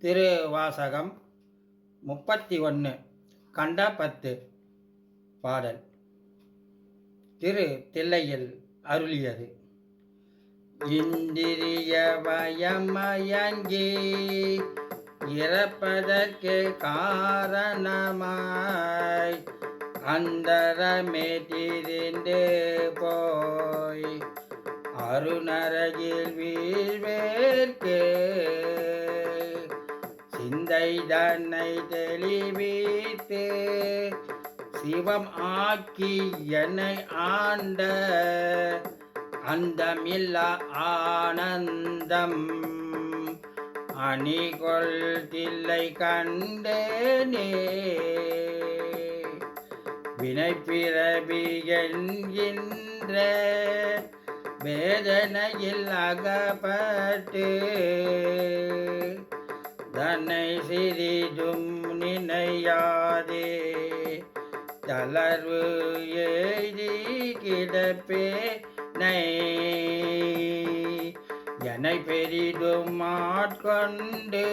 திருவாசகம் 31 கண்ட 10 பாடல். திரு தில்லையில் அருளியது. இந்திரிய பயமயங்கி இறப்பதற்கு காரணமாய் அந்தரமே திரிந்து போய் அருணரகில் வீழ்வேற்கு சிந்தை தன்னை தெளிவித்து சிவம் ஆக்கி என்னை ஆண்ட அந்தமில்லா ஆனந்தம் அணிகொள் தில்லை கண்டேனே. வினைப்பிறவி என்கின்ற வேதனையில் அகப்பட்டு தன்னை சிறிதும் நினையாதே தளர்வு எய்தி கிடப்பேனை என்னை பெரிதும் ஆட்கொண்டு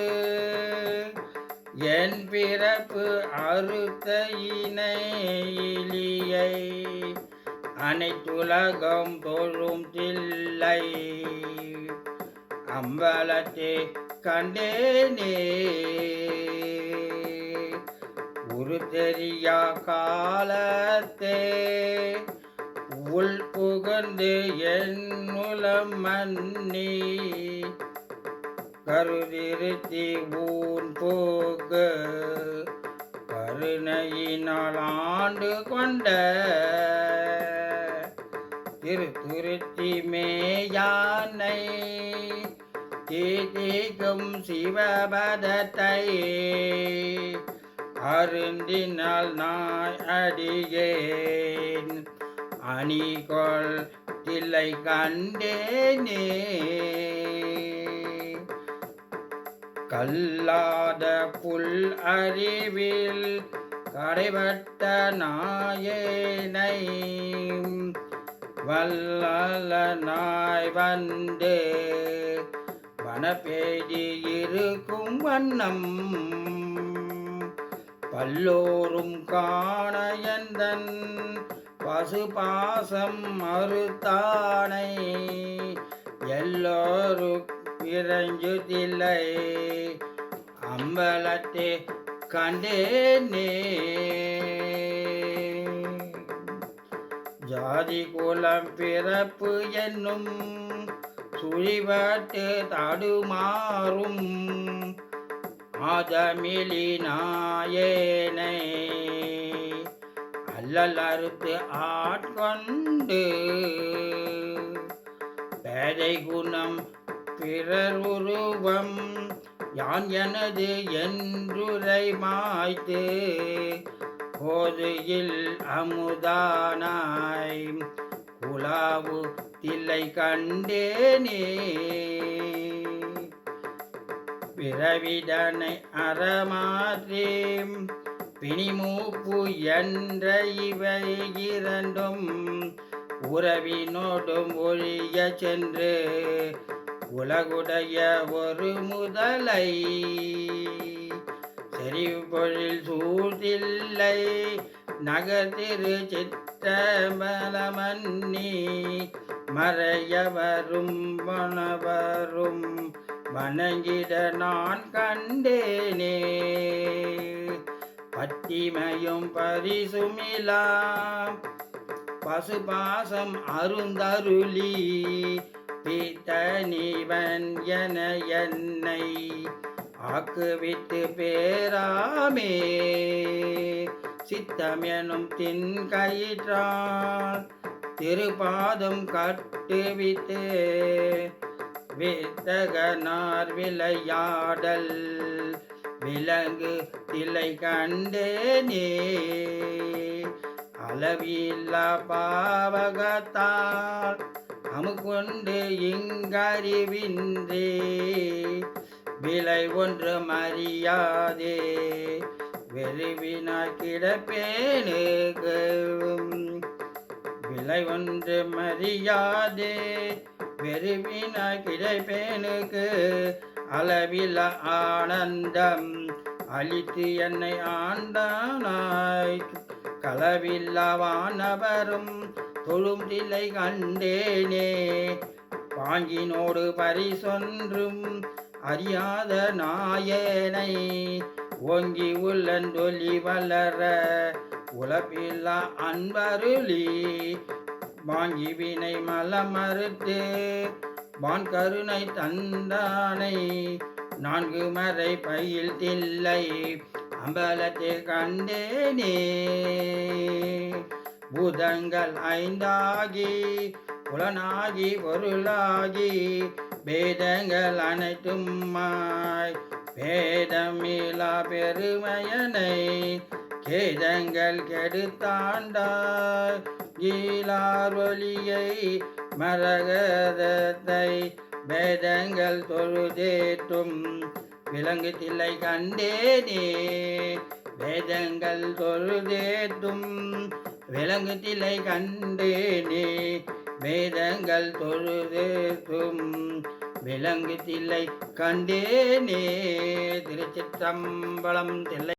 என் பிறப்பு அறுத்த இணையிலியை அனைத்துலகம் தோழும் தில்லை அம்பலத்தே கண்டேனே. உரு தெரியா காலத்தே உள் புகழ்ந்து என் உளம் மன்னி கருதிருத்தி ஊன் போக கருணையினால் ஆண்டு கொண்ட திருத்துருத்தி மேயானை தீதிக்கும் சிவபதத்தை அருந்தினால் நாய் அடியேன் அணிகொள் தில்லை கண்டேனே. கல்லாத புல் அறிவில் கடைபட்ட நாயனை வல்ல நாய் வந்து வனப்பேடி இருக்கும் வண்ணம் பல்லோரும் காண எந்தன் பசுபாசம் மறுத்தானை எல்லோரும் இறஞ்சுதில்லை அம்பலத்தே கண்டேனே. ஜாதி குலம் பிறப்பு என்னும் சுழிபட்டு தடுமாறும் ஆதமிழி நாயேனை அல்லல் அறுத்து ஆட்கொண்டு பேதை குணம் பிறர் உருவம் யான் எனது என்றுரை மாய்த்து கோதையில் அமுதானாய் குலாவு தில்லை கண்டேனே. பிறவிதனை அறமாற்றி பிணிமூப்பு என்ற இவை இரண்டும் உறவினோடும் ஒழிய சென்று உலகுடைய ஒரு முதலை செறிபொழில் சூழ்தில்லை நகர்திரு சிற்றம்பலமன்னி மறையவரும் வனவரும் வணங்கிட நான் கண்டேனே. பத்திமையும் பரிசுமிலாம் பசுபாசம் அருந்தருளி பித்தனிவன் என என்னை ஆக்குவித்து பேராமே சித்தம் எனும் தின் கயிற்றால் திருபாதம் கட்டுவித்து வித்தகனார் விளையாடல் விலங்கு தில்லை கண்டேனே. அளவில்லா பாவகத்தால் அமுகொண்டு இங்கறிவின்றே விலை ஒன்று மறியாதே வெறுவினாய் கிடப்பேனுக்கு விலை ஒன்று மறியாதே வெறுவினாய் கிடைப்பேனுக்கு அளவில ஆனந்தம் அளித்து என்னை ஆண்டானாய் களவில்லா வானவரும் தொழும் தில்லை கண்டேனே பாங்கினோடு பரிசொன்றும் அறியாத நாயனை ஓங்கி உள்ளந்தொலி வளர உலப்பில்லா அன்பருளி வாங்கி வினை மலமறுத்து வான் கருணை தந்தானை நான்கு மறை பயில் தில்லை அம்பலத்தில் கண்டேனே பூதங்கள் ஐந்தாகி புலனாகி பொருளாகி வேதங்கள் அனைத்தும் மாய் வேதமிலா பெருமையனை கேதங்கள் கெடுத்தாண்டாய் ஈலார் ஒளியை மரகதத்தை வேதங்கள் தொழுதேற்றும் விலங்கு தில்லை கண்டேனே வேதங்கள் தொழுதேற்றும் விலங்கு தில்லை கண்டேனே வேதங்கள் தொழுதேற்றும் விலங்கு தில்லை கண்டேனே திருச்சிற்றம்பலம் தில்லை